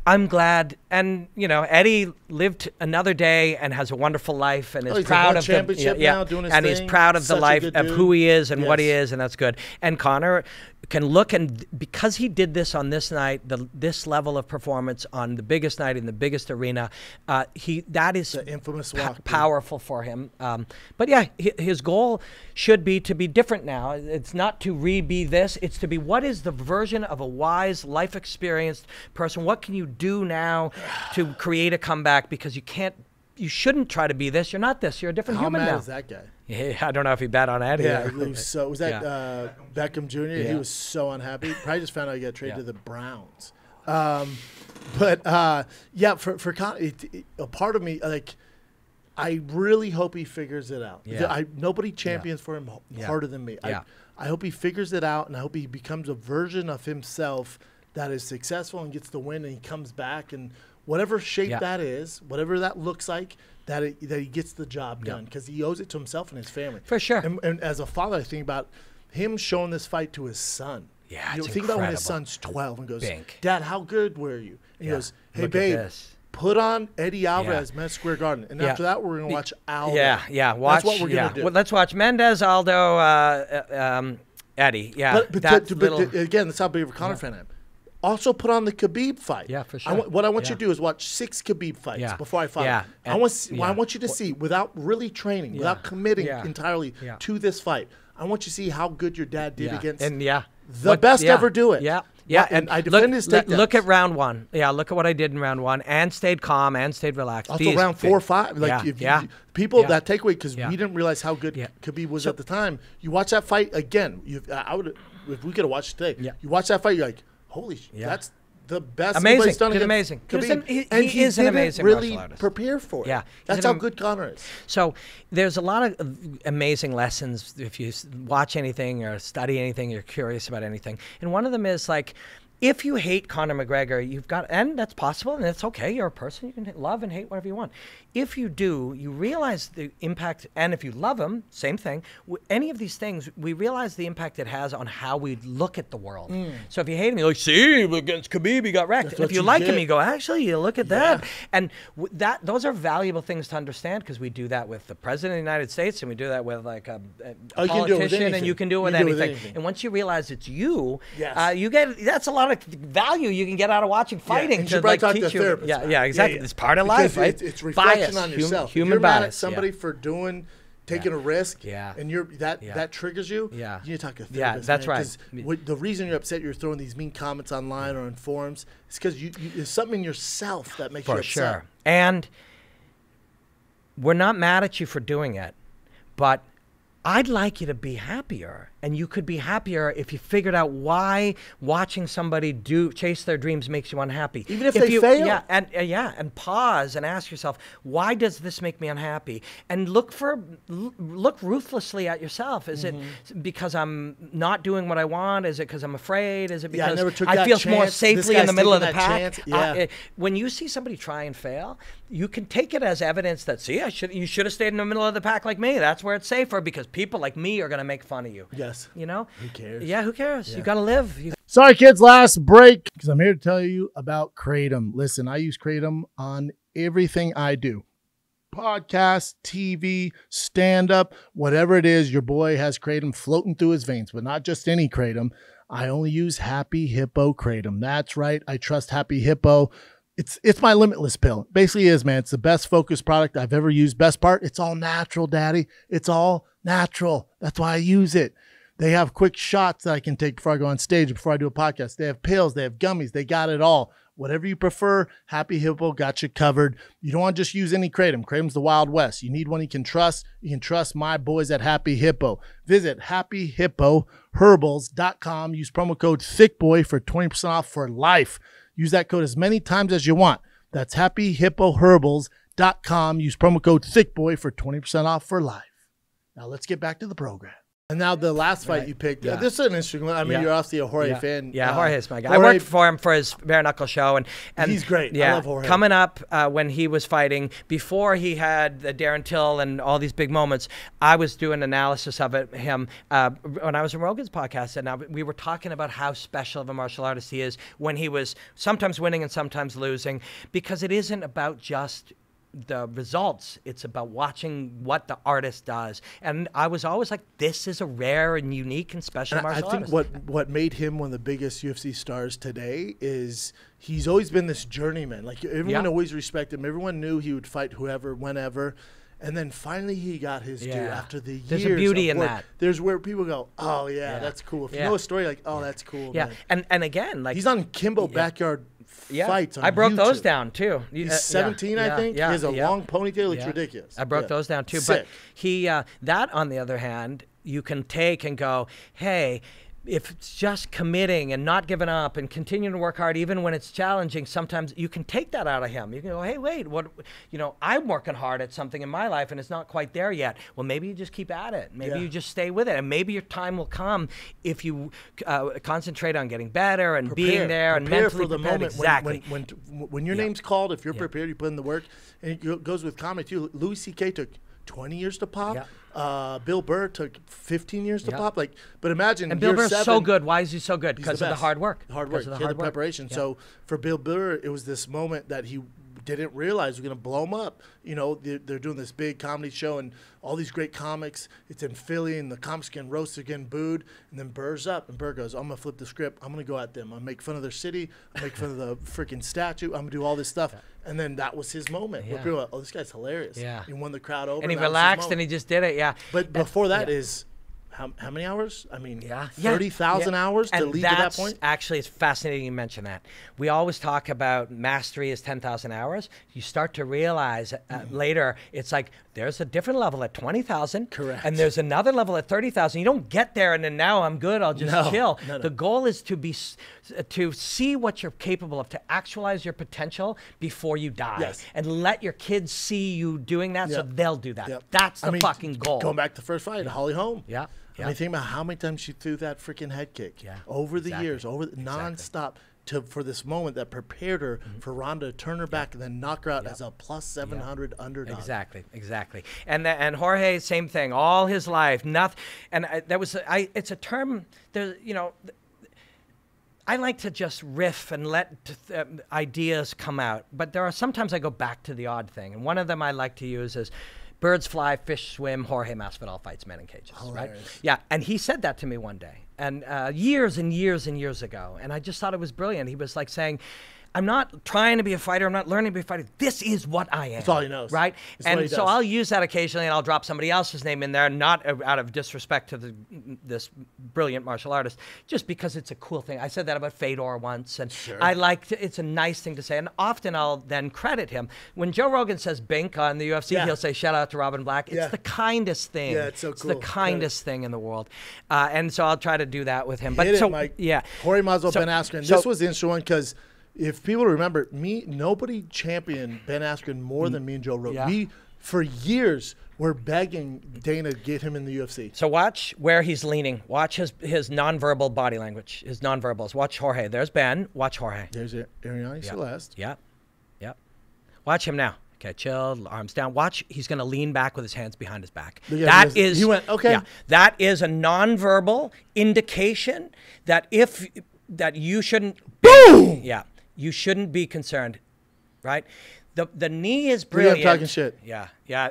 I'm glad. And Eddie lived another day and has a wonderful life and is proud of championship now, doing his and thing. he's proud of the life of who he is and what he is, and that's good. And Conor can look, and because he did this on this night, this level of performance on the biggest night in the biggest arena, that is the infamous walk, powerful for him. But yeah, his goal should be to be different now. It's not to be this. It's to be what is the version of a wise, life experienced person. What can you do now to create a comeback? Because you shouldn't try to be this. You're not this. You're a different human now. How mad is that guy? Yeah, I don't know if he bet on Eddie. Yeah, was that Beckham Jr.? Yeah. He was so unhappy. Probably just found out he got traded to the Browns. For Conor, a part of me, like, I really hope he figures it out. Yeah. Nobody champions for him harder than me. Yeah. I hope he figures it out, and I hope he becomes a version of himself that is successful and gets the win, and he comes back, and whatever shape that is, whatever that looks like, that he gets the job done, because he owes it to himself and his family. For sure. And as a father, I think about him showing this fight to his son. Yeah, think about when his son's 12 and goes, Bink. "Dad, how good were you?" And he goes, "Hey, babe, put on Eddie Alvarez, Madison Square Garden." And after that, we're going to watch Aldo. Yeah. Watch, that's what we're going to do. Well, let's watch Mendez, Aldo, Eddie. Yeah. But again, that's how big of a Conor fan I am. Also put on the Khabib fight. Yeah, for sure. What I want you to do is watch 6 Khabib fights before I fight. I want you to see, without really training, without committing entirely to this fight, I want you to see how good your dad did against the best ever do it. Yeah. Yeah, and I defend his takedowns. Look at round 1. Yeah, look at what I did in round 1, and stayed calm and stayed relaxed. Also, round 4 or 5. Like, people that takeaway, because we didn't realize how good Khabib was at the time. You watch that fight again. I would, if we could have watched it today. Yeah. You watch that fight, you're like, holy shit, that's the best. Amazing. Done Did amazing. He is an amazing really martial artist. Prepare for it. Yeah, that's how good Conor is. So there's a lot of amazing lessons if you watch anything or study anything, you're curious about anything, and one of them is like, if you hate Conor McGregor, you've got, and that's possible, and it's okay. You're a person. You can love and hate whatever you want. If you do, you realize the impact, and if you love him, same thing. Any of these things, we realize the impact it has on how we look at the world. So if you hate him, you're like, see, against Khabib, he got wrecked. And if you like him, you go, actually, you look at that. And those are valuable things to understand, because we do that with the President of the United States, and we do that with like a politician, and you can do it with anything. And once you realize it's you, you get, that's a lot of value you can get out of watching fighting to like teach you. Yeah, exactly. It's part of life, right? It's reflection on yourself. Human if you're bias. Mad at somebody for taking a risk, and that triggers you. You need to talk to a therapist. Yeah, that's right. The reason you're upset, you're throwing these mean comments online or in forums, is because there's something in yourself that makes you upset. For sure. And we're not mad at you for doing it, but I'd like you to be happier, and you could be happier if you figured out why watching somebody chase their dreams makes you unhappy. Even if they fail. And pause and ask yourself, why does this make me unhappy? And look ruthlessly at yourself. Is it because I'm not doing what I want? Is it because I'm afraid? Is it because I feel more safely in the middle of the pack? When you see somebody try and fail, you can take it as evidence that, see, you should have stayed in the middle of the pack like me. That's where it's safer, because people like me are going to make fun of you. Yes. You know? Who cares? Yeah, who cares? You got to live. Sorry, kids, last break, because I'm here to tell you about Kratom. Listen, I use Kratom on everything I do. Podcast, TV, stand-up, whatever it is, your boy has Kratom floating through his veins, but not just any Kratom. I only use Happy Hippo Kratom. That's right. I trust Happy Hippo. It's my limitless pill. It basically is, man. It's the best focused product I've ever used. Best part, it's all natural, daddy. It's all natural. That's why I use it. They have quick shots that I can take before I go on stage, before I do a podcast. They have pills. They have gummies. They got it all. Whatever you prefer, Happy Hippo got you covered. You don't want to just use any Kratom. Kratom's the Wild West. You need one you can trust. You can trust my boys at Happy Hippo. Visit happyhippoherbals.com. Use promo code ThiccBoy for 20% off for life. Use that code as many times as you want. That's happyhippoherbals.com. Use promo code ThiccBoy for 20% off for life. Now let's get back to the program. And now the last fight you picked. This is an interesting one. I mean, you're obviously a Jorge fan. Yeah, Jorge's my guy. I worked for him for his bare knuckle show, and he's great. Yeah, I love Jorge. Coming up when he was fighting, before he had the Darren Till and all these big moments, I was doing analysis of him when I was on Rogan's podcast, and we were talking about how special of a martial artist he is when he was sometimes winning and sometimes losing, because it isn't about just the results. It's about watching what the artist does. And I was always like, this is a rare and unique and special martial artist. I think what made him one of the biggest UFC stars today is he's always been this journeyman. Like, everyone always respected him. Everyone knew he would fight whoever, whenever. And then finally he got his due after the years. There's a beauty in that. There's where people go, oh, yeah, that's cool. If you know a story, like, oh, that's cool. Yeah, man. And again, like, he's on Kimbo Backyard fights on I broke YouTube. Those down too. He's 17, I think. He has a long ponytail. It's ridiculous. I broke those down too. Sick. But he, that on the other hand, you can take and go, hey, if it's just committing and not giving up and continuing to work hard even when it's challenging, sometimes you can take that out of him. You can go, hey, wait, I'm working hard at something in my life and it's not quite there yet. Well, maybe you just keep at it. Maybe you just stay with it. And maybe your time will come if you concentrate on getting better and being there and mentally for the prepared. moment. Exactly. When your name's called, if you're prepared, you put in the work. And it goes with comedy too. Louis C.K. took 20 years to pop. Bill Burr took 15 years to pop. Like, but imagine. And Bill Burr's so good. Why is he so good? Because of the hard work. The hard work. The preparation. So for Bill Burr, it was this moment that he didn't realize was going to blow him up. You know, they're doing this big comedy show and all these great comics. It's in Philly and the comics getting roasted, getting booed. And then Burr's up and Burr goes, I'm going to flip the script. I'm going to go at them. I'm going to make fun of their city. I'm going to make fun of the freaking statue. I'm going to do all this stuff. And then that was his moment. Where people were like, oh, this guy's hilarious. He won the crowd over. And he relaxed and he just did it. But before that is how many hours? I mean, Yeah. 30,000 hours to lead to that point? Actually, it's fascinating you mention that. We always talk about mastery is 10,000 hours. You start to realize later, it's like there's a different level at 20,000. Correct. And there's another level at 30,000. You don't get there and then now I'm good, I'll just chill. No. The goal is to see what you're capable of, to actualize your potential before you die. Yes. And let your kids see you doing that so they'll do that. Yep. That's the fucking goal. Going back to the first fight, Holly Holm. Yeah. I mean, think about how many times she threw that freaking head kick over the years, nonstop, for this moment that prepared her for Ronda to turn her back and then knock her out as a plus 700 underdog. Exactly. And Jorge, same thing. All his life, nothing. And it's a term. I like to just riff and let ideas come out, but there are sometimes I go back to the odd thing, and one of them I like to use is birds fly, fish swim, Jorge Masvidal fights men in cages, right? Yeah, and he said that to me one day, and years and years and years ago, and I just thought it was brilliant. He was like saying, I'm not trying to be a fighter. I'm not learning to be a fighter. This is what I am. That's all he knows. Right? And so I'll use that occasionally, and I'll drop somebody else's name in there, not out of disrespect to this brilliant martial artist, just because it's a cool thing. I said that about Fedor once, and it's a nice thing to say. And often I'll then credit him. When Joe Rogan says Bink on the UFC, he'll say, shout out to Robin Black. It's the kindest thing. Yeah, it's so cool. It's the kindest thing in the world. And so I'll try to do that with him. But Hit it, Mike. Yeah. Jorge Masvidal, Ben Askren. This was the interesting one because if people remember, nobody championed Ben Askren more than me and Joe Rogan. Yeah. We, for years, were begging Dana to get him in the UFC. So watch where he's leaning. Watch his nonverbal body language, his nonverbals. Watch Jorge. There's Ben. Watch Jorge. There's Ariane Celeste. Yep. Watch him now. Okay, chill, arms down. Watch, he's going to lean back with his hands behind his back. Yeah, he went, okay. Yeah, that is a nonverbal indication that you shouldn't. Boom! Yeah. You shouldn't be concerned, right? The knee is brilliant. I'm talking shit. Yeah.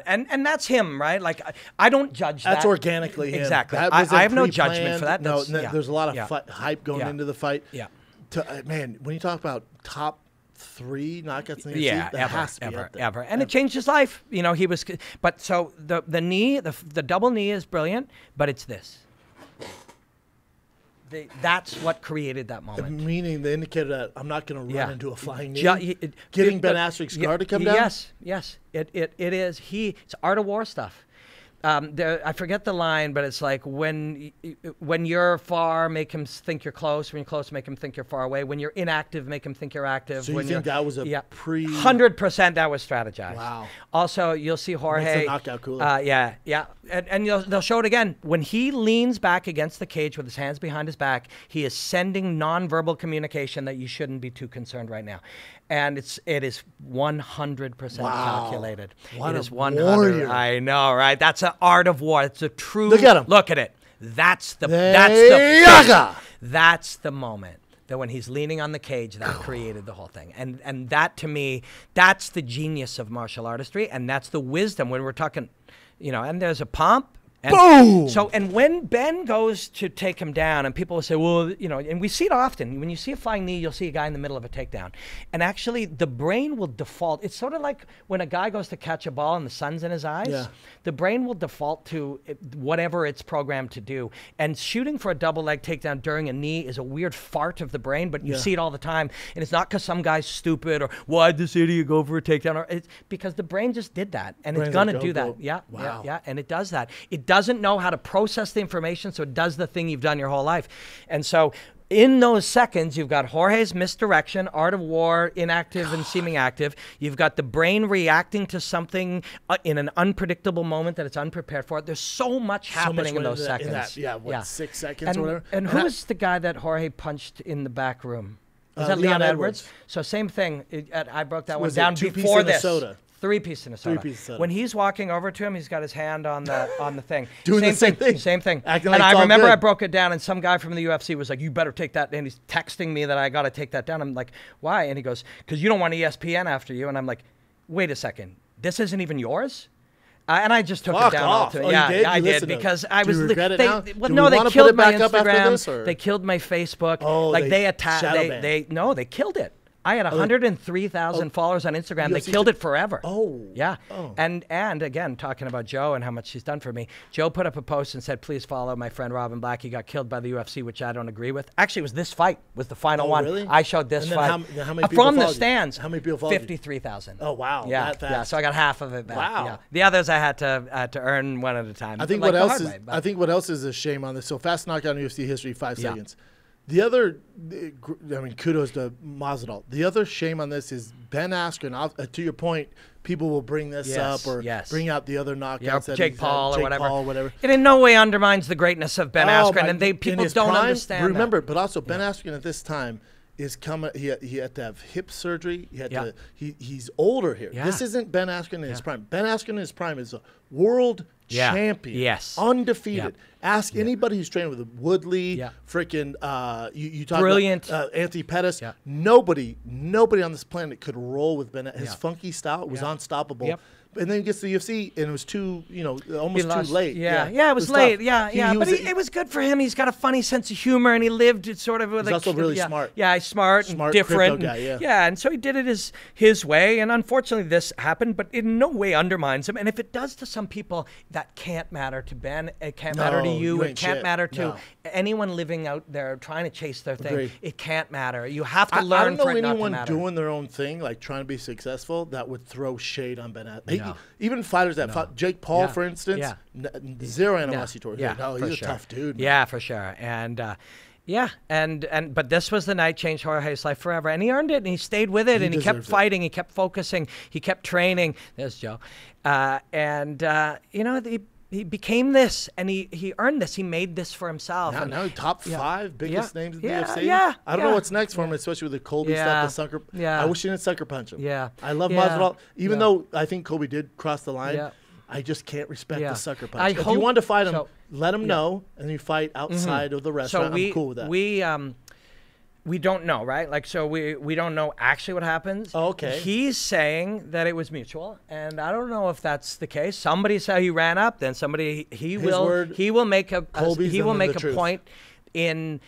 And that's him, right? Like, I don't judge that. That's organically him. Exactly. That I have no judgment for that. No, there's a lot of hype going into the fight. Yeah. Man, when you talk about top 3 knockouts in the UFC, that has to be up there. Ever. And it changed his life. He was, but so the knee, the double knee is brilliant, but it's this. That's what created that moment. Meaning the indicator that I'm not going to run into a flying knee. Getting Ben Askren's guard to come down? Yes. It is. It's art of war stuff. I forget the line, but it's like when you're far, make him think you're close. When you're close, make him think you're far away. When you're inactive, make him think you're active. So you think that was a 100% that was strategized. Wow. Also, you'll see Jorge. Makes the knockout cooler. Yeah. And they'll show it again. When he leans back against the cage with his hands behind his back, he is sending nonverbal communication that you shouldn't be too concerned right now. And it is 100% calculated. What it is 100. Warrior. I know, right? That's an art of war. It's a true. Look at him. Look at it. That's the moment that when he's leaning on the cage, that created the whole thing. And that to me, that's the genius of martial artistry, and that's the wisdom when we're talking, and there's a pump. And boom! So, and when Ben goes to take him down, and people will say, well, and we see it often. When you see a flying knee, you'll see a guy in the middle of a takedown. And actually, the brain will default. It's sort of like when a guy goes to catch a ball and the sun's in his eyes. Yeah. The brain will default to whatever it's programmed to do. And shooting for a double leg takedown during a knee is a weird fart of the brain, but you see it all the time. And it's not because some guy's stupid or why'd this idiot go for a takedown? Or it's because the brain just did that. And it's going to do that. Yeah. Wow. Yeah. And it does that. It doesn't know how to process the information, so it does the thing you've done your whole life. And so in those seconds, you've got Jorge's misdirection, art of war, inactive and seeming active. You've got the brain reacting to something in an unpredictable moment that it's unprepared for. There's so much happening in those seconds. 6 seconds or whatever. And who was the guy that Jorge punched in the back room? Was that Leon Edwards? So same thing. I broke that one down before this. Soda? 3-piece in a soda. 3-piece soda. When he's walking over to him, he's got his hand on the thing. Doing the same thing. Same thing. Acting and like I remember good. I broke it down, and some guy from the UFC was like, you better take that. And he's texting me that I got to take that down. I'm like, why? And he goes, because you don't want ESPN after you. And I'm like, wait a second. This isn't even yours? And I just took it down. Off. I did because I was. Do you regret it now? Well, no, they killed my Instagram. They killed my Facebook. Oh, like they attacked. They They killed it. I had 103,000 followers on Instagram. They killed it forever. Oh. Yeah. Oh. And again, talking about Joe and how much she's done for me, Joe put up a post and said, please follow my friend Robin Black. He got killed by the UFC, which I don't agree with. Actually, it was this fight was the final one. Really? I showed this fight. How many people from the followed you? stands. How many people followed you? 53,000. Oh, wow. Yeah. That fast. Yeah. So I got half of it back. Wow. Yeah. The others I had to earn one at a time. I think like I think what else is a shame on this. So fast knockout in UFC history, 5 Yeah. seconds. The other, I mean, kudos to Masvidal. The other shame on this is Ben Askren. To your point, people will bring this up or bring out the other knockouts. Yeah, Jake Paul or whatever. It in no way undermines the greatness of Ben Askren, and people don't understand. Remember, but also Ben Askren at this time is coming. He had to have hip surgery. He had to. He's older here. Yeah. This isn't Ben Askren in his prime. Ben Askren in his prime is a world champion. Yes. Undefeated. Ask anybody who's trained with Woodley, freaking, you talk Brilliant. about Anthony Pettis. Yeah. Nobody on this planet could roll with Ben. His funky style was unstoppable. Yep. And then he gets to the UFC, and it was almost too late. It was late. Tough. But it was good for him. He's got a funny sense of humor, and he lived sort of with he's also really smart. Yeah, he's smart and different. Guy, and so he did it his way, and unfortunately this happened, but in no way undermines him. And if it does to some people, that can't matter to Ben. It can't matter to you. It can't matter to anyone living out there trying to chase their thing. Agreed. It can't matter. You have to learn for it not to matter. I don't know anyone doing their own thing, like trying to be successful, that would throw shade on Ben Askren. Even fighters that fought Jake Paul, for instance, zero animosity toward him. No, he's a tough dude. Man. Yeah, for sure. And but this was the night changed Jorge's life forever, and he earned it, and he stayed with it, and he kept fighting, he kept focusing, he kept training. There's Joe, he became this, and he earned this. He made this for himself. Yeah, now top 5 biggest names in the UFC. I don't know what's next for him, especially with the Colby stuff, the sucker. I wish he didn't sucker punch him. I love Masvidal, even though I think Colby did cross the line. I just can't respect the sucker punch. If you want to fight him, let him know, and you fight outside of the restaurant. I'm cool with that. We don't know, right? Like, so we don't know actually what happens. Oh, okay. He's saying that it was mutual, and I don't know if that's the case. Somebody said he ran up, then somebody he will make a point in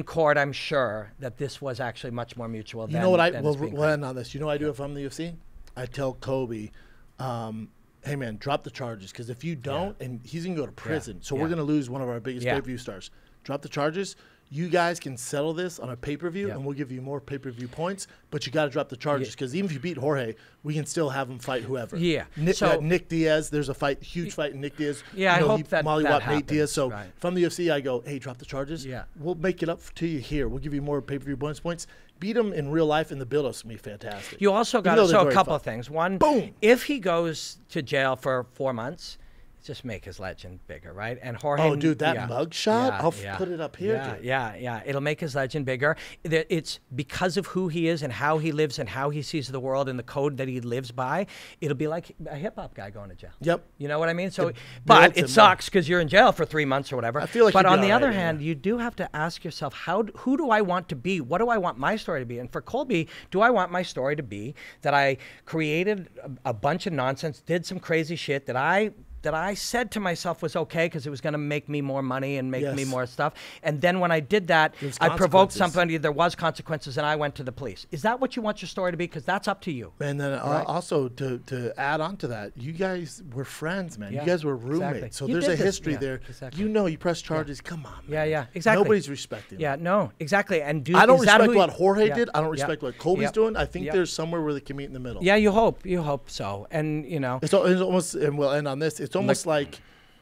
court, I'm sure, that this was actually much more mutual than. You know what we'll end on this. You know what I do if I'm the UFC? I tell Kobe, hey man, drop the charges, because if you don't, and he's gonna go to prison, so we're gonna lose one of our biggest pay-per-view stars. Drop the charges. You guys can settle this on a pay-per-view, and we'll give you more pay-per-view points, but you got to drop the charges, because even if you beat Jorge, we can still have him fight whoever. Nick Diaz, there's a huge fight in Nick Diaz. I hope that happens. Nate Diaz. So if I'm the UFC, I go, hey, drop the charges. We'll make it up to you here. We'll give you more pay-per-view bonus points. Beat him in real life, and the build-up's going to be fantastic. You also got a couple of things. One, boom, if he goes to jail for 4 months, just make his legend bigger, right? And Jorge. Oh, dude, that mug shot? I'll put it up here. Yeah. It'll make his legend bigger. It's because of who he is and how he lives and how he sees the world and the code that he lives by. It'll be like a hip hop guy going to jail. Yep. You know what I mean? So, but it sucks because you're in jail for 3 months or whatever. I feel like. But on the other hand, you do have to ask yourself, who do I want to be? What do I want my story to be? And for Colby, do I want my story to be that I created a bunch of nonsense, did some crazy shit that I said to myself was okay because it was going to make me more money and make me more stuff. And then when I did that, I provoked somebody. There was consequences, and I went to the police. Is that what you want your story to be? Because that's up to you. And then also to add on to that, you guys were friends, man. You guys were roommates. Exactly. So there's a history there. Exactly. You press charges. Come on, man. Yeah, exactly. Nobody's respecting him. Yeah, no, exactly. And I don't respect what Jorge did. I don't respect what Colby's doing. I think there's somewhere where they can meet in the middle. Yeah, you hope so. And, It's almost, and we'll end on this, it's almost like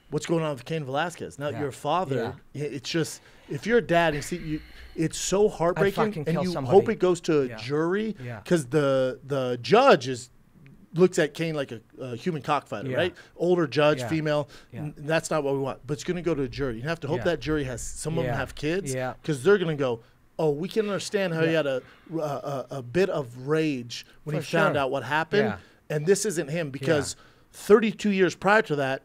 what's going on with Cain Velasquez. Now, your father, it's just, if you're a dad, you see, it's so heartbreaking, and you hope it goes to a jury, because the judge looks at Cain like a human cockfighter, right? Older judge, female. That's not what we want. But it's going to go to a jury. You have to hope that jury has, some of them have kids, because they're going to go, oh, we can understand how he had a bit of rage when he found out what happened, and this isn't him, because 32 years prior to that,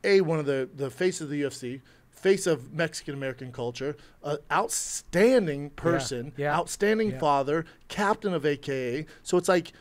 one of the face of the UFC, face of Mexican-American culture, outstanding person, outstanding father, captain of AKA. So it's like,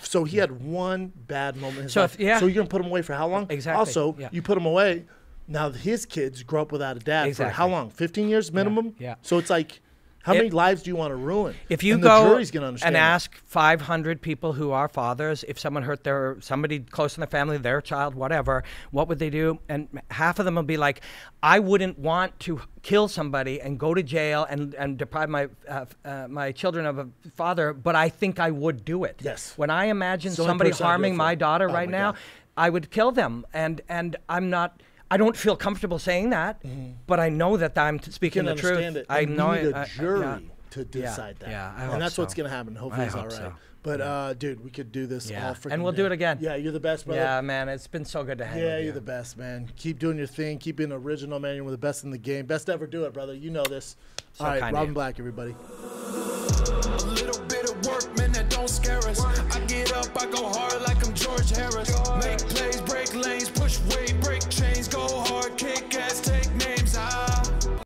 so he had one bad moment in his life. So you're going to put him away for how long? Exactly. Also, you put him away, now his kids grow up without a dad for how long? 15 years minimum? Yeah. So it's like, How many lives do you want to ruin? If you and go the jury's gonna understand and that. ask 500 people who are fathers, if someone hurt somebody close in the family, their child, whatever, what would they do? And half of them will be like, I wouldn't want to kill somebody and go to jail and deprive my children of a father, but I think I would do it. Yes. When I imagine the only somebody person I'd do it harming for. my daughter Oh right my now, God. I would kill them. And I don't feel comfortable saying that, but I know that I'm speaking the truth. Understand it. I And know we need it. a jury to decide that. Yeah, I hope and that's so. what's going to happen. Hopefully I it's all hope right. so. But, dude, we could do this all freaking And we'll do it again. Yeah, you're the best, brother. Yeah, man, it's been so good to hang with you. Yeah, you're the best, man. Keep doing your thing. Keep being original, man. You're one of the best in the game. Best to ever do it, brother. You know this. So all right, kind of Robin you. Black, everybody. A little bit of work, man, that don't scare us. I get up, I go hard.